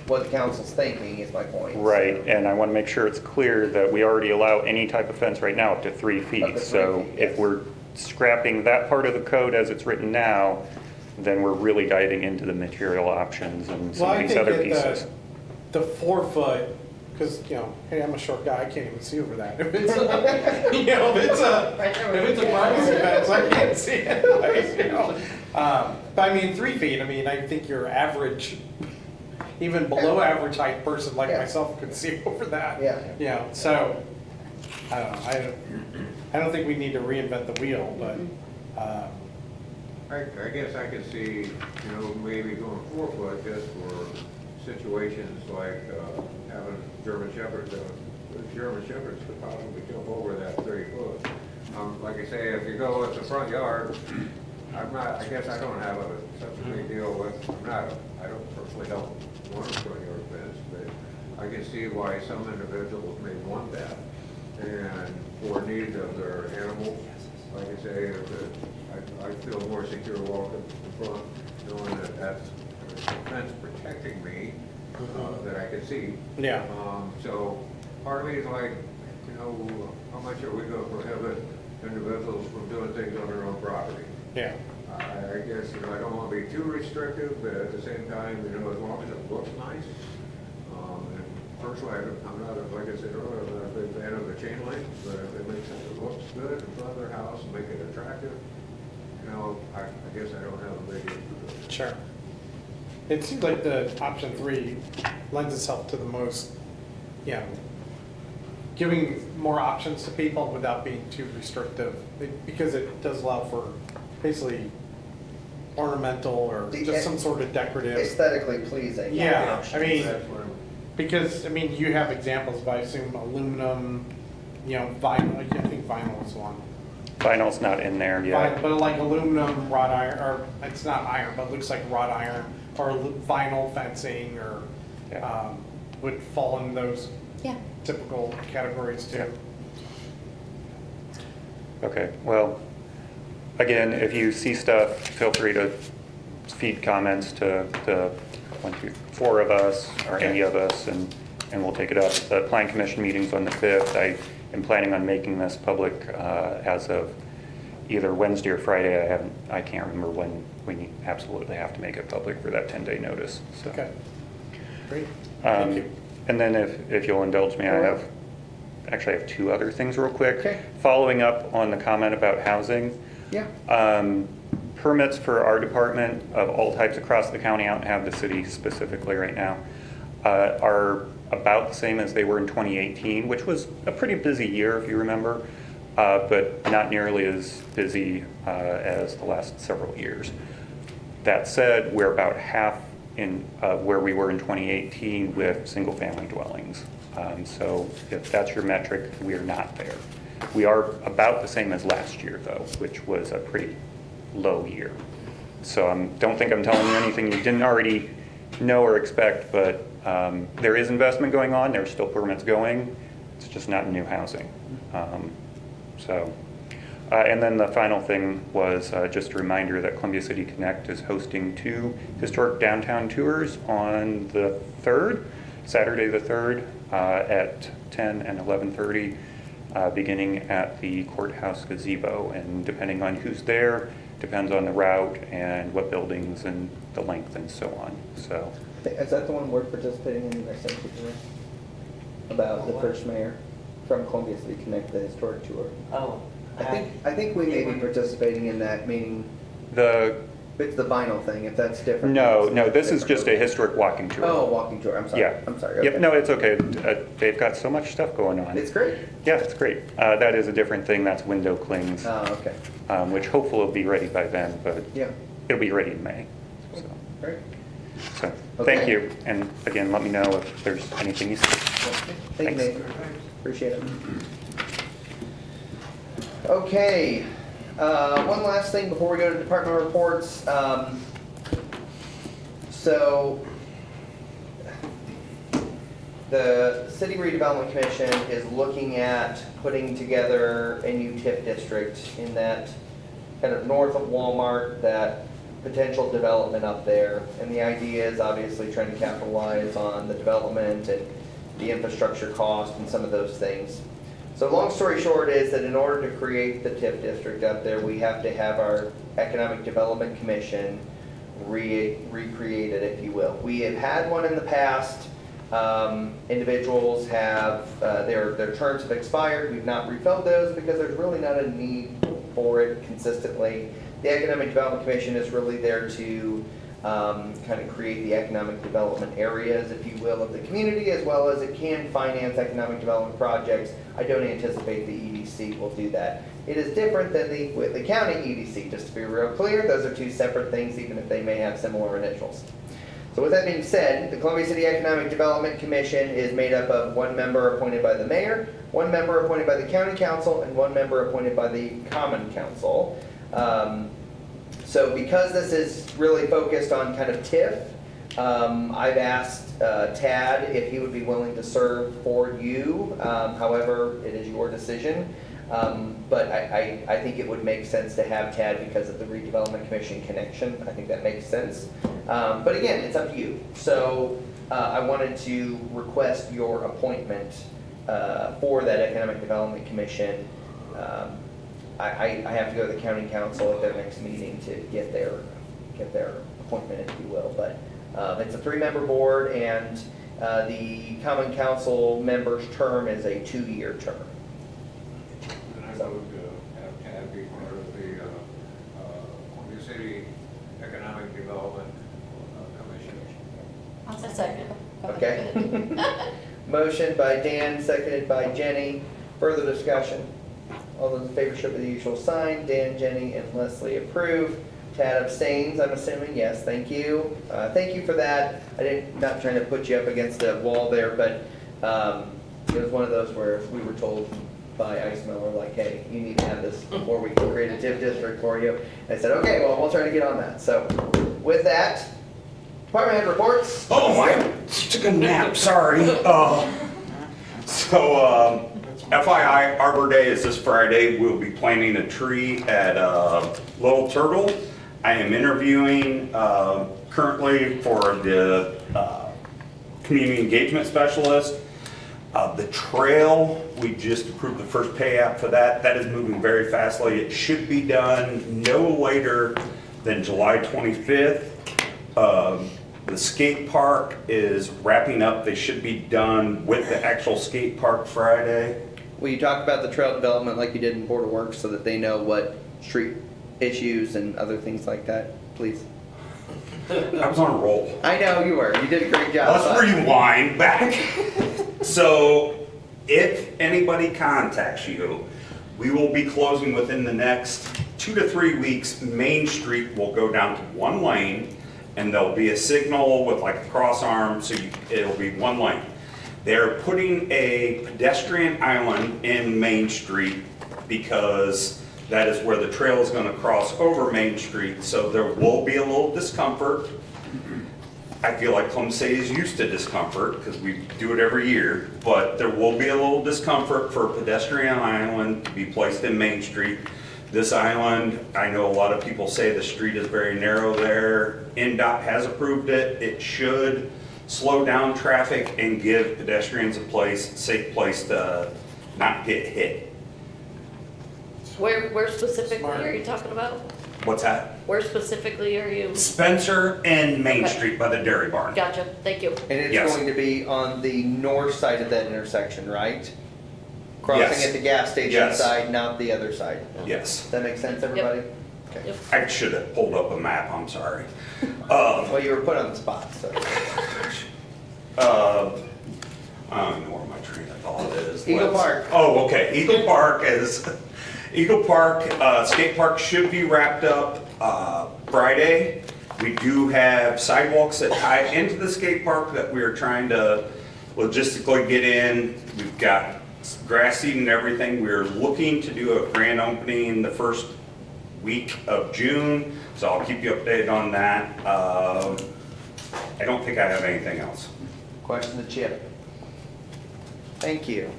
what the council's thinking, is my point. Right, and I want to make sure it's clear that we already allow any type of fence right now up to 3 feet. Up to 3 So feet, yes. if we're scrapping that part of the code as it's written now, then we're really diving into the material options and some Well, of I these think other that pieces. the 4 foot, because, you know, hey, I'm a short guy, I can't even see over that. If it's, you know, if it's a privacy fence, I can't see it. You know? But I mean, 3 feet, I mean, I think your average even below average height person like Yeah. myself could see over that. Yeah. You know, so, I don't know, I don't think we need to reinvent the wheel, but, I guess I could see, you know, maybe going 4 foot just for situations like having German Shepherds. German Shepherds could probably jump over that 30 foot. Like I say, if you go with the front yard, I guess I don't have such a big deal with, I personally don't want a front yard fence, but I can see why some individuals may want that. And for needs of their animals, like I say, I feel more secure walking in front, knowing that that's a fence protecting me, that I can see. yeah. So part of me is like, you know, how much are we going to prohibit individuals from doing things on their own property? Yeah. I guess, you know, I don't want to be too restrictive, but at the same time, you know, as long as it looks nice. And personally, I'm not, like I said earlier, I'm not a big fan of the chain link, but if it makes sense, it looks good in front of their house, make it attractive, you know, I guess I don't have a big issue with it. Sure. It seems like the option 3 lends itself to the most, you know, giving more options to people without being too restrictive, because it does allow for basically ornamental or just some sort of decorative. Aesthetically pleasing. Yeah, I mean, That's what I'm, because, I mean, you have examples, but I assume aluminum, you know, vinyl, I think vinyl is one. Vinyl's not in there yet. But like aluminum, wrought iron, or it's not iron, but it looks like wrought iron, or vinyl fencing, or Yeah. would fall in those Yeah. typical categories too. Okay, well, again, if you see stuff, feel free to feed comments to the 4 of us or any of us, and we'll take it up. The Plan Commission meeting's on the 5th. I am planning on making this public as of either Wednesday or Friday. I can't remember when we absolutely have to make it public for that 10-day notice. So. Okay, great, thank you. And then if you'll indulge me, I have 2 other things real quick. Okay. Following up on the comment about housing. Yeah. Permits for our department of all types across the county, I don't have the city specifically right now, are about the same as they were in 2018, which was a pretty busy year if you remember, but not nearly as busy as the last several years. That said, we're about half in where we were in 2018 with single-family dwellings. So if that's your metric, we are not there. We are about the same as last year, though, which was a pretty low year. So don't think I'm telling you anything you didn't already know or expect, but there is investment going on. There's still permits going. It's just not new housing. And then the final thing was just a reminder that Columbia City Connect is hosting 2 historic downtown tours on the 3rd, Saturday the 3rd, at 10 and 11:30, beginning at the courthouse gazebo. And depending on who's there, depends on the route and what buildings and the length and so on. So, Is that the one we're participating in? I sent you the about the first mayor from Columbia City Connect, the historic tour. Oh. I think we may be participating in that, meaning the it's the vinyl thing, if that's different. no, this is just a historic walking tour. Oh, walking tour, I'm sorry. Yeah. I'm sorry. Yep, okay. no, it's okay. They've got so much stuff going on. It's great. Yeah, it's great. That is a different thing. That's window clings, Oh, okay. which hopefully will be ready by then, but Yeah, it'll be ready in May. great. So, Okay. thank you. And again, let me know if there's anything you see. Thank you, Thanks. Nate. Appreciate it. Okay, one last thing before we go to department reports. So, the City Redevelopment Commission is looking at putting together a new TIF district in that kind of north of Walmart, that potential development up there. And the idea is obviously trying to capitalize on the development and the infrastructure cost and some of those things. So long story short is that in order to create the TIF district up there, we have to have our Economic Development Commission recreated, if you will. We have had one in the past. Individuals have, their terms have expired. We've not refilled those because there's really not a need for it consistently. The Economic Development Commission is really there to kind of create the economic development areas, if you will, of the community, as well as it can finance economic development projects. I don't anticipate the EDC will do that. It is different than the Whitley County EDC, just to be real clear. Those are two separate things, even if they may have similar initials. So with that being said, the Columbia City Economic Development Commission is made up of 1 member appointed by the mayor, 1 member appointed by the county council, and 1 member appointed by the common council. So because this is really focused on kind of TIF, I've asked Tad if he would be willing to serve for you. However, it is your decision. But I think it would make sense to have Tad because of the redevelopment commission connection. I think that makes sense. But again, it's up to you. So I wanted to request your appointment for that economic development commission. I have to go to the county council at their next meeting to get their appointment, if you will. But it's a 3-member board, and the common council member's term is a 2-year term. And I would have Tad be part of the Columbia City Economic Development Commission. A second. Okay. Motion by Dan, seconded by Jenny. Further discussion? All those in favor show by the usual sign. Dan, Jenny, and Leslie approve. Tad abstains, I'm assuming. Yes, thank you. Thank you for that. Not trying to put you up against a wall there, but it was one of those where we were told by Ice Miller, like, hey, you need to have this before we can create a TIF district for you. And I said, okay, well, we'll try to get on that. So with that, department head reports. Oh, I took a nap, sorry. FYI, Arbor Day is this Friday. We'll be planting a tree at Little Turtle. I am interviewing currently for the community engagement specialist. The trail, we just approved the first pay app for that. That is moving very fastly. It should be done no later than July 25th. The skate park is wrapping up. They should be done with the actual skate park Friday. Will you talk about the trail development like you did in Board of Works so that they know what street issues and other things like that, please? I was on a roll. I know you were. You did a great job. Let's rewind back. So if anybody contacts you, we will be closing within the next 2 to 3 weeks. Main Street will go down to 1 lane, and there'll be a signal with like a cross arm, so it'll be 1 lane. They're putting a pedestrian island in Main Street because that is where the trail is going to cross over Main Street, so there will be a little discomfort. I feel like Columbia City is used to discomfort because we do it every year, but there will be a little discomfort for a pedestrian island to be placed in Main Street. This island, I know a lot of people say the street is very narrow there. NDOT has approved it. It should slow down traffic and give pedestrians a safe place to not get hit. Where specifically are you talking about? What's that? Where specifically are you? Spencer and Main Okay. Street by the Dairy Barn. Gotcha, thank you. And it's Yes. going to be on the north side of that intersection, right? Crossing Yes. at the gas station Yes. side, not the other side. Yes. Does that make sense, everybody? Okay. Yep. I should have pulled up a map, I'm sorry. Well, you were put on the spot, so. I don't know where my train of thought is. Eagle Park. Oh, okay, Eagle Park skate park should be wrapped up Friday. We do have sidewalks that tie into the skate park that we are trying to logistically get in. We've got grass seed and everything. We're looking to do a grand opening the first week of June, so I'll keep you updated on that. I don't think I have anything else. Question to Chip. Thank you.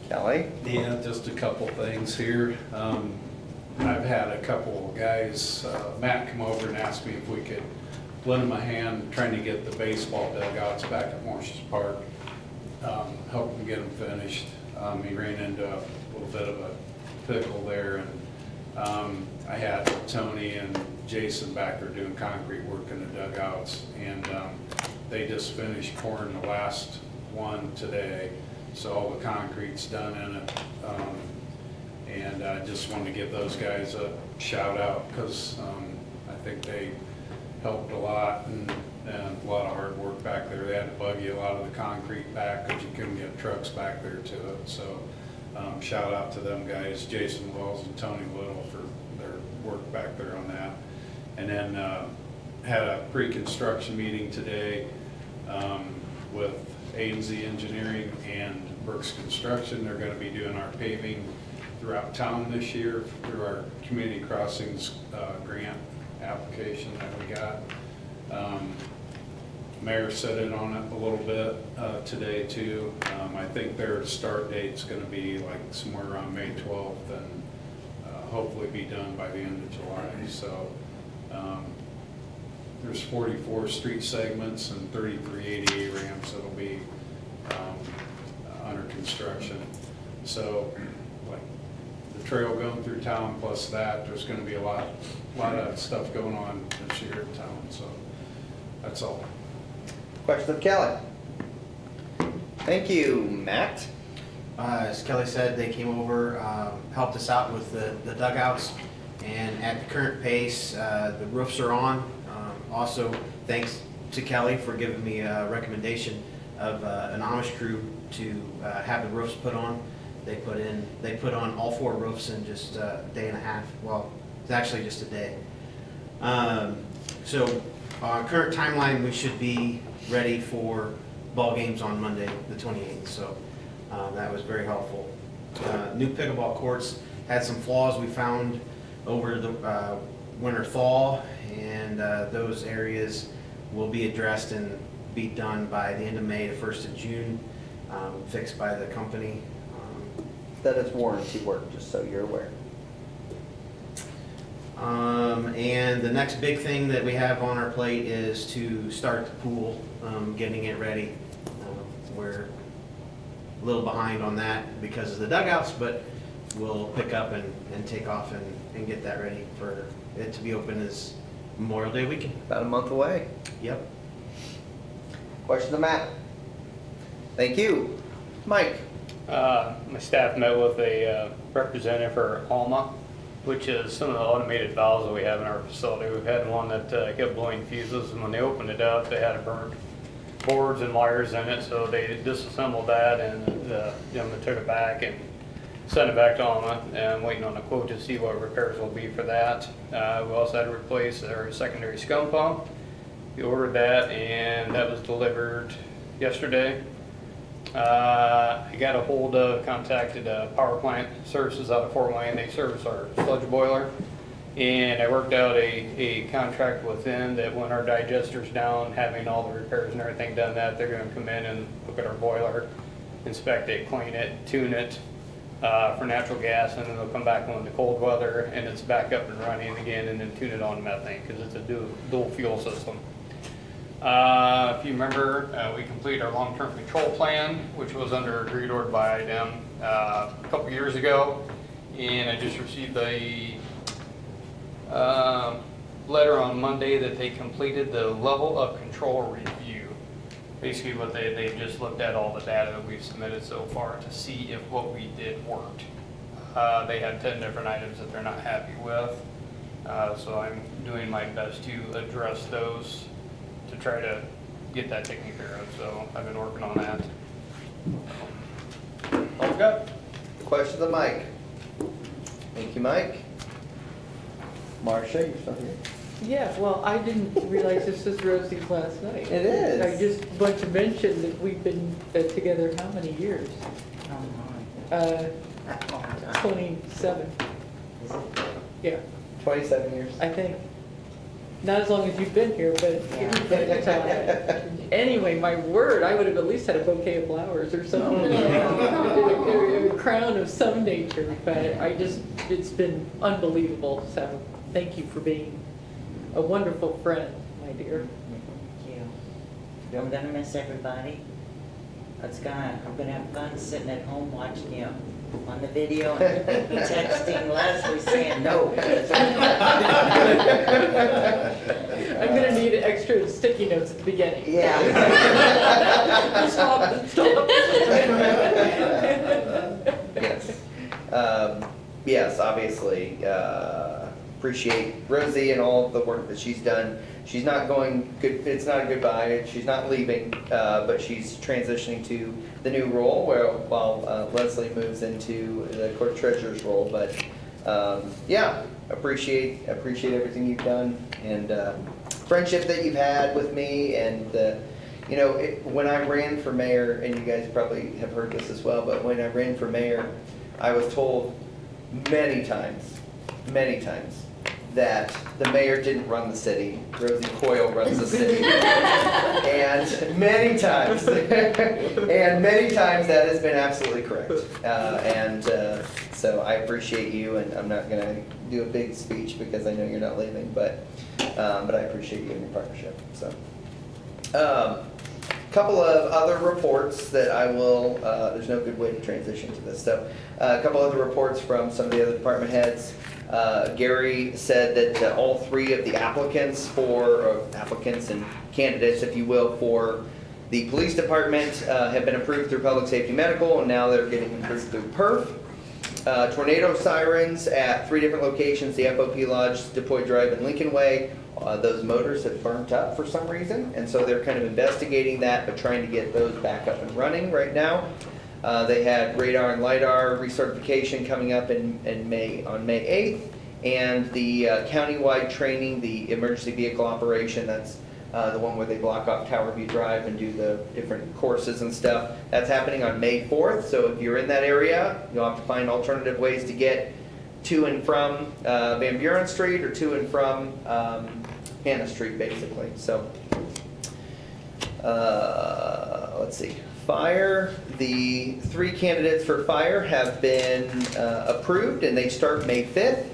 Kelly? Yeah, just a couple things here. I've had a couple of guys, Matt come over and asked me if we could lend him a hand trying to get the baseball dugouts back at Morse's Park. Help him get them finished. He ran into a little bit of a pickle there, and I had Tony and Jason back there doing concrete work in the dugouts, and they just finished pouring the last one today, so all the concrete's done in it. And I just wanted to give those guys a shout out because I think they helped a lot, and a lot of hard work back there. They had to buggy a lot of the concrete back because you couldn't get trucks back there to it. So shout out to them guys, Jason Wells and Tony Little, for their work back there on that. And then had a pre-construction meeting today with A&Z Engineering and Brooks Construction. They're going to be doing our paving throughout town this year through our Community Crossings grant application that we got. Mayor set in on it a little bit today too. I think their start date's going to be like somewhere around May 12th, and hopefully be done by the end of July. So there's 44 street segments and 33 ADA ramps that'll be under construction. So like the trail going through town plus that, there's going to be a lot of stuff going on this year in town. So that's all. Questions of Kelly? Thank you, Matt. As Kelly said, they came over, helped us out with the dugouts, and at the current pace, the roofs are on. Also, thanks to Kelly for giving me a recommendation of an Amish crew to have the roofs put on. They put on all 4 roofs in just a day and a half. Well, it's actually just a day. So current timeline, we should be ready for ball games on Monday, the 28th. So that was very helpful. New pickleball courts had some flaws we found over the winter thaw, and those areas will be addressed and be done by the end of May to 1st of June, fixed by the company. That is warranty work, just so you're aware. And the next big thing that we have on our plate is to start the pool, getting it ready. We're a little behind on that because of the dugouts, but we'll pick up and take off and get that ready for it to be open as Memorial Day weekend. About a month away. Yep. Questions of Matt? Thank you. Mike? My staff met with a representative for Alma, which is some of the automated valves that we have in our facility. We've had one that kept blowing fuses, and when they opened it up, they had burned boards and wires in it, so they disassembled that, and the gentleman took it back and sent it back to Alma, and I'm waiting on a quote to see what repairs will be for that. We also had to replace our secondary scum pump. We ordered that, and that was delivered yesterday. I got a hold of, contacted Power Plant Services out of Fort Wayne. They service our sludge boiler. And I worked out a contract with them that when our digester's down, having all the repairs and everything done, that they're going to come in and look at our boiler, inspect it, clean it, tune it for natural gas, and then they'll come back when the cold weather and it's back up and running again, and then tune it on methane because it's a dual fuel system. If you remember, we completed our long-term control plan, which was under agreed order by them a couple years ago, and I just received a letter on Monday that they completed the level of control review. Basically what they just looked at all the data that we've submitted so far to see if what we did worked. They had 10 different items that they're not happy with, so I'm doing my best to address those to try to get that taken care of. So I've been working on that. All I've got. Questions of Mike? Thank you, Mike. Marcia, you're still here? Yeah, well, I didn't realize this was Rosie's last night. It is. I just want to mention that we've been together how many years? 27. Yeah. 27 years. I think. Not as long as you've been here, but anyway, my word, I would have at least had a bouquet of flowers or something. A crown of some nature, but it's been unbelievable. So thank you for being a wonderful friend, my dear. Thank you. I'm gonna miss everybody. I'm gonna have fun sitting at home watching you on the video and texting Leslie saying no. I'm gonna need extra sticky notes at the beginning. Yeah. Stop. Yes. Yes, obviously, appreciate Rosie and all of the work that she's done. She's not going good. It's not a goodbye. She's not leaving, but she's transitioning to the new role while Leslie moves into the court treasurer's role. But yeah, appreciate everything you've done and friendship that you've had with me. And you know, when I ran for mayor, and you guys probably have heard this as well, but when I ran for mayor, I was told many times that the mayor didn't run the city. Rosie Coyle runs the city. And many times that has been absolutely correct. So I appreciate you, and I'm not gonna do a big speech because I know you're not leaving, but I appreciate you and your partnership, so. Couple of other reports that I will, there's no good way to transition to this, so a couple other reports from some of the other department heads. Gary said that all three of the applicants and candidates, if you will, for the police department have been approved through Public Safety Medical, and now they're getting approved through PERF. Tornado sirens at 3 different locations, the FOP Lodge, DePoy Drive, and Lincoln Way. Those motors have burnt up for some reason, and so they're kind of investigating that, but trying to get those back up and running right now. They had radar and LiDAR recertification coming up on May 8th, and the countywide training, the emergency vehicle operation, that's the one where they block off Tower View Drive and do the different courses and stuff. That's happening on May 4th, so if you're in that area, you'll have to find alternative ways to get to and from Van Buren Street or to and from Hannah Street, basically. So, let's see. Fire, the 3 candidates for fire have been approved, and they start May 5th.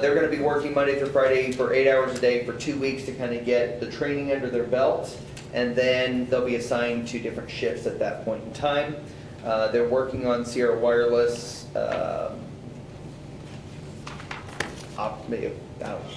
They're going to be working Monday through Friday for 8 hours a day for 2 weeks to kind of get the training under their belt, and then they'll be assigned to different shifts at that point in time. They're working on Sierra Wireless,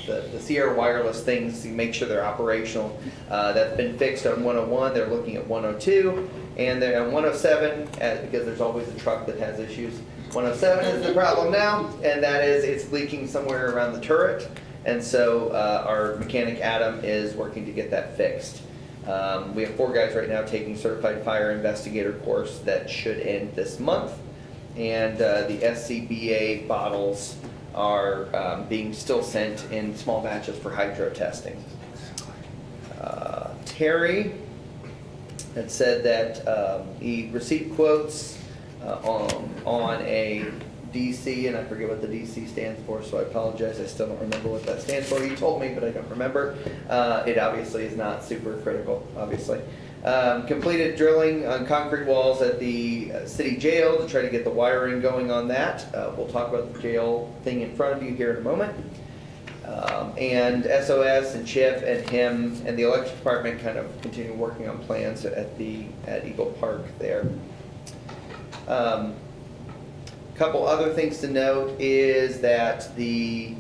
the Sierra Wireless things to make sure they're operational. That's been fixed on 101. They're looking at 102, and they're on 107 because there's always a truck that has issues. 107 is the problem now, and that is it's leaking somewhere around the turret. And so our mechanic Adam is working to get that fixed. We have 4 guys right now taking certified fire investigator course that should end this month, and the SCBA bottles are being still sent in small batches for hydro testing. Terry had said that he received quotes on a DC, and I forget what the DC stands for, so I apologize. I still don't remember what that stands for. You told me, but I don't remember. It obviously is not super critical, obviously. Completed drilling on concrete walls at the city jail to try to get the wiring going on that. We'll talk about the jail thing in front of you here in a moment. And SOS and Chief and him and the electric department kind of continue working on plans at Eagle Park there. Couple other things to note is that Gary's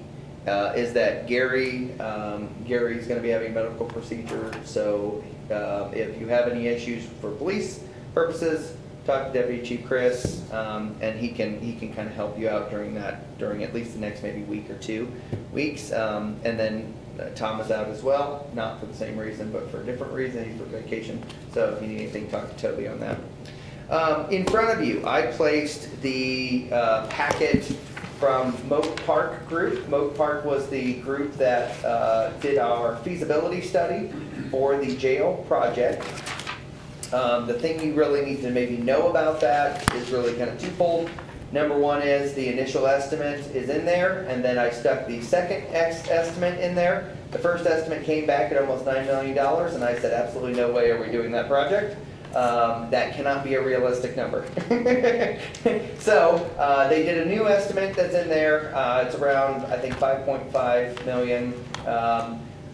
going to be having a medical procedure, so if you have any issues for police purposes, talk to Deputy Chief Chris, and he can kind of help you out during at least the next maybe week or 2 weeks. And then Tom is out as well, not for the same reason, but for a different reason. He's for vacation. So if you need anything, talk to Toby on that. In front of you, I placed the packet from Moat Park Group. Moat Park was the group that did our feasibility study for the jail project. The thing you really need to maybe know about that is really kind of twofold. Number one is the initial estimate is in there, and then I stuck the second estimate in there. The first estimate came back at almost $9 million, and I said, absolutely no way are we doing that project. That cannot be a realistic number. So they did a new estimate that's in there. It's around, I think, 5.5 million.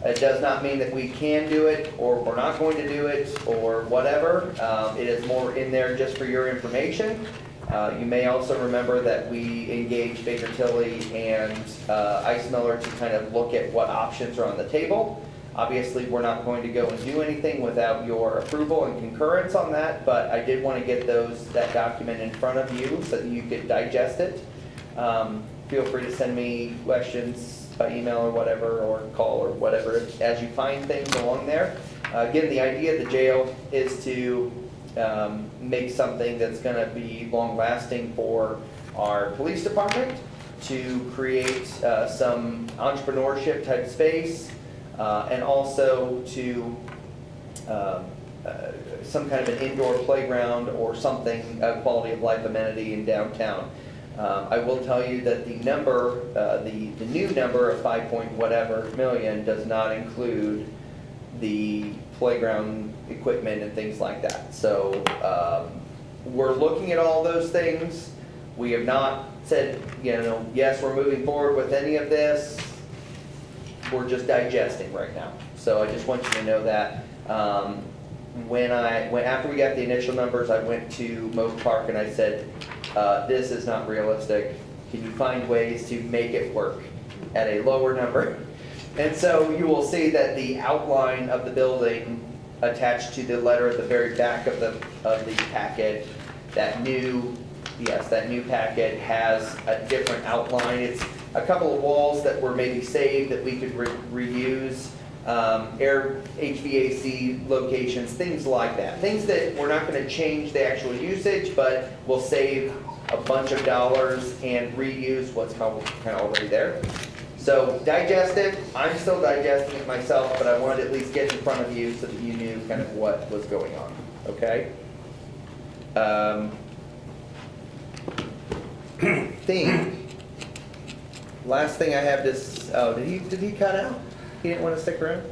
It does not mean that we can do it, or we're not going to do it, or whatever. It is more in there just for your information. You may also remember that we engaged Baker Tilly and Ice Miller to kind of look at what options are on the table. Obviously, we're not going to go and do anything without your approval and concurrence on that, but I did want to get that document in front of you so that you could digest it. feel free to send me questions by email or whatever, or call or whatever, as you find things along there. Again, the idea of the jail is to make something that's gonna be long-lasting for our police department, to create some entrepreneurship type space, and also to some kind of an indoor playground or something, a quality of life amenity in downtown. I will tell you that the number, the new number of 5 point whatever million does not include the playground equipment and things like that. So we're looking at all those things. We have not said, yes, we're moving forward with any of this. We're just digesting right now. So I just want you to know that. After we got the initial numbers, I went to Moat Park and I said, this is not realistic. Can you find ways to make it work at a lower number? And so you will see that the outline of the building attached to the letter at the very back of the packet, that new packet has a different outline. It's a couple of walls that were maybe saved that we could reuse, air HVAC locations, things like that. Things that we're not going to change the actual usage, but will save a bunch of dollars and reuse what's kind of already there. So digest it. I'm still digesting it myself, but I wanted to at least get in front of you so that you knew kind of what was going on. Okay? Theme. Last thing I have this. Oh, did he cut out? He didn't want to stick around.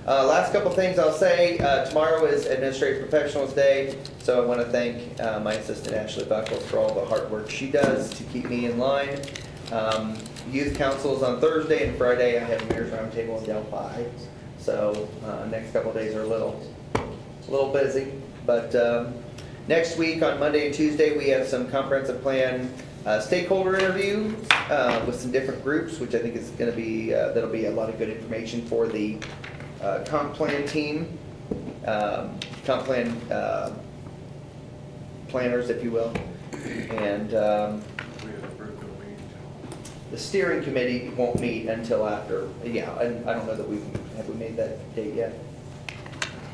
Last couple things I'll say. Tomorrow is Administrative Professionals Day, so I want to thank my assistant Ashley Buckles for all the hard work she does to keep me in line. Youth Council is on Thursday and Friday. I have Mayor's Roundtable in Delphi, so next couple of days are a little busy. But next week on Monday and Tuesday we have some comprehensive plan stakeholder interviews with some different groups, which I think is going to be that'll be a lot of good information for the comp plan team, comp plan planners, if you will, and. The steering committee won't meet until after, and I don't know that have we made that date yet?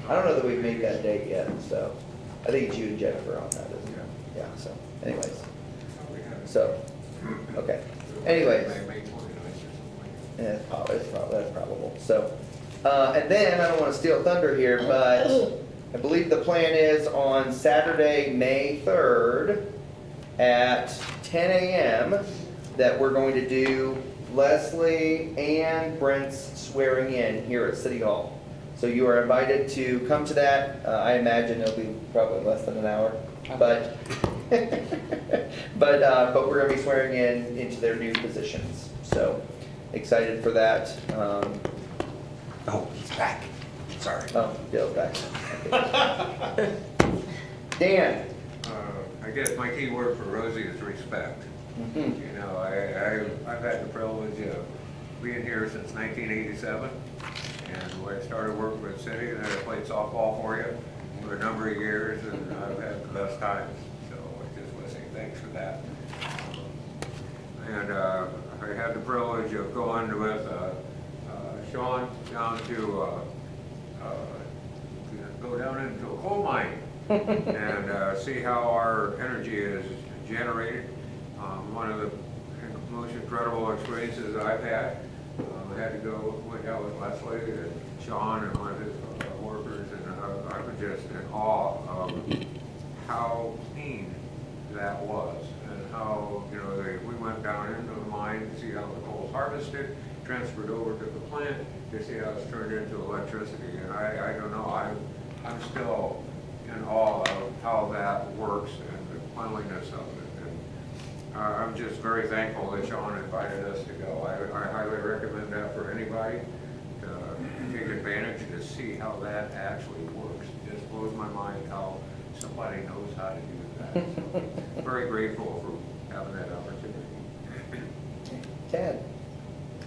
I don't know that we've made that date yet, so I think it's you and Jennifer on that, isn't it? Yeah, so anyways. So, okay. Anyways. Yeah, that's probable. So, and then, I don't want to steal thunder here, but I believe the plan is on Saturday, May 3rd at 10 a.m. that we're going to do Leslie and Brent's swearing in here at City Hall. So you are invited to come to that. I imagine it'll be probably less than an hour, but but we're going to be swearing in into their new positions. So excited for that. Oh, he's back. Sorry. Oh, Dale's back. Okay. Dan. I guess my key word for Rosie is respect. Mm-hmm. You know, I've had the privilege of being here since 1987, and when I started working for the city, and I played softball for you for a number of years, and I've had the best times. So I just want to say thanks for that. And I had the privilege of going with Sean down to go down into a coal mine and see how our energy is generated. One of the most incredible experiences I've had. I had to go out with Leslie and Sean and one of his workers, and I was just in awe of how clean that was, and how, we went down into the mine to see how the coal's harvested, transferred over to the plant to see how it's turned into electricity. And I don't know, I'm still in awe of how that works and the cleanliness of it. I'm just very thankful that Sean invited us to go. I highly recommend that for anybody to take advantage and to see how that actually works. It just blows my mind how somebody knows how to do that. So, very grateful for having that opportunity. Ted.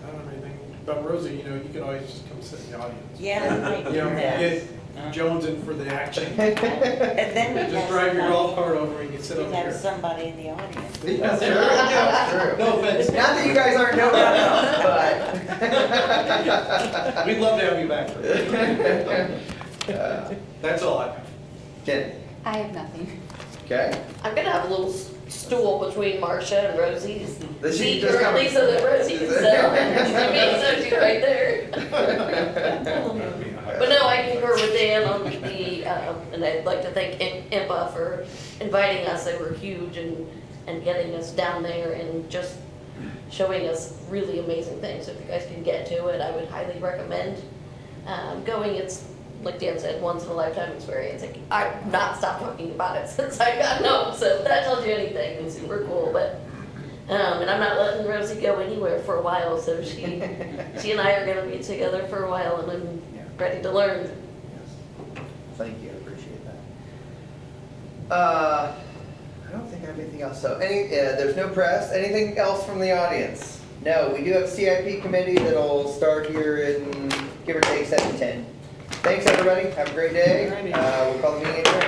I don't have anything. But Rosie, you can always just come sit in the audience. Yeah, I might do You know, that. jonesing for the action. And then we'd Just have drive your somebody- golf cart over and you sit we'd over have here. somebody in the audience. That's true, that's true. No offense. Not that you guys aren't known enough, We'd love to have you back. That's all I have. Jen, I have nothing. okay? I'm gonna have a little stool between Marcia and Rosie's That she seat can just come- currently so that Rosie can sit on it. So she's right there. But no, I concur with Dan on the, and I'd like to thank IMPA for inviting us. They were huge and getting us down there and just showing us really amazing things. If you guys can get to it, I would highly recommend going. It's, like Dan said, once in a lifetime experience. Like, I've not stopped talking about it since I got home, so if that tells you anything. It's super cool, but, and I'm not letting Rosie go anywhere for a while, so she and I are gonna be together for a while, and I'm ready to learn. Thank you, I appreciate that. I don't think I have anything else, so there's no press, anything else from the audience? No, we do have CIP committee that'll start here in, give or take, 7:10. Thanks, everybody, have a great day, we'll call the meeting adjourned.